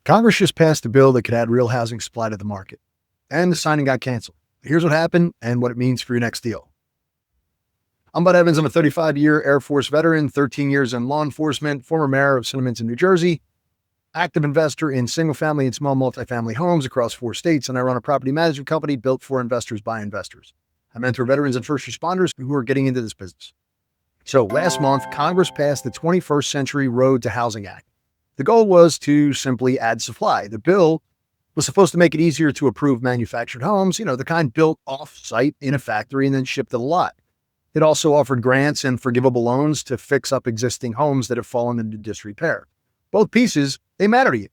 Congress just passed a bill that could add real housing supply to the market, and the signing got canceled. Here's what happened and what it means for your next deal. I'm Bud Evans. I'm a 35-year Air Force veteran, 13 years in law enforcement, former mayor of Cinnamons in New Jersey, active investor in single-family and small multifamily homes across 4 states, and I run a property management company built for investors by investors. I mentor veterans and first responders who are getting into this business. So last month, Congress passed the 21st Century ROAD to Housing Act. The goal was to simply add supply. The bill was supposed to make it easier to approve manufactured homes, the kind built off-site in a factory and then shipped to the lot. It also offered grants and forgivable loans to fix up existing homes that have fallen into disrepair. Both pieces, they matter to you.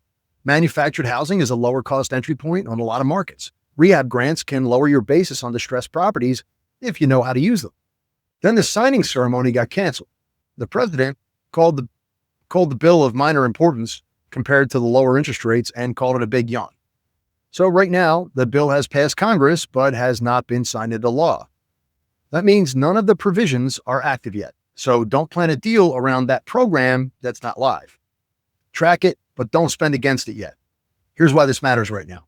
Manufactured housing is a lower cost entry point on a lot of markets. Rehab grants can lower your basis on distressed properties if you know how to use them. Then the signing ceremony got canceled. The president called the bill of minor importance compared to the lower interest rates and called it a big yawn. So right now, the bill has passed Congress, but has not been signed into law. That means none of the provisions are active yet. So don't plan a deal around that program that's not live. Track it, but don't spend against it yet. Here's why this matters right now.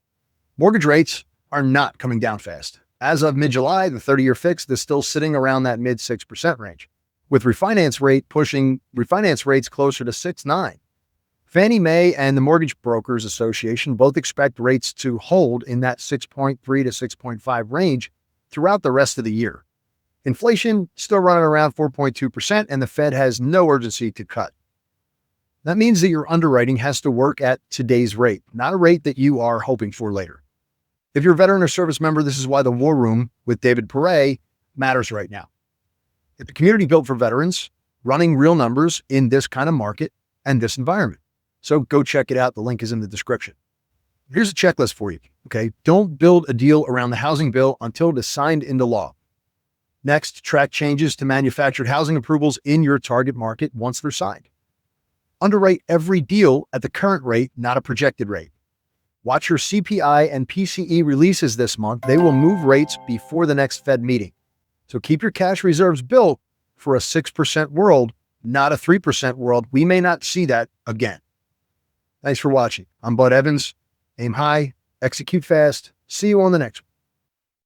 Mortgage rates are not coming down fast. As of mid-July, the 30-year fixed is still sitting around that mid 6% range, with refinance rates closer to 6.9. Fannie Mae and the Mortgage Brokers Association both expect rates to hold in that 6.3 to 6.5 range throughout the rest of the year. Inflation still running around 4.2%, and the Fed has no urgency to cut. That means that your underwriting has to work at today's rate, not a rate that you are hoping for later. If you're a veteran or service member, this is why the War Room with David Perret matters right now. It's a community built for veterans, running real numbers in this kind of market and this environment. So go check it out. The link is in the description. Here's a checklist for you, okay? Don't build a deal around the housing bill until it is signed into law. Next, track changes to manufactured housing approvals in your target market once they're signed. Underwrite every deal at the current rate, not a projected rate. Watch your CPI and PCE releases this month. They will move rates before the next Fed meeting. So keep your cash reserves built for a 6% world, not a 3% world. We may not see that again. Thanks for watching. I'm Bud Evans. Aim high, execute fast. See you on the next one.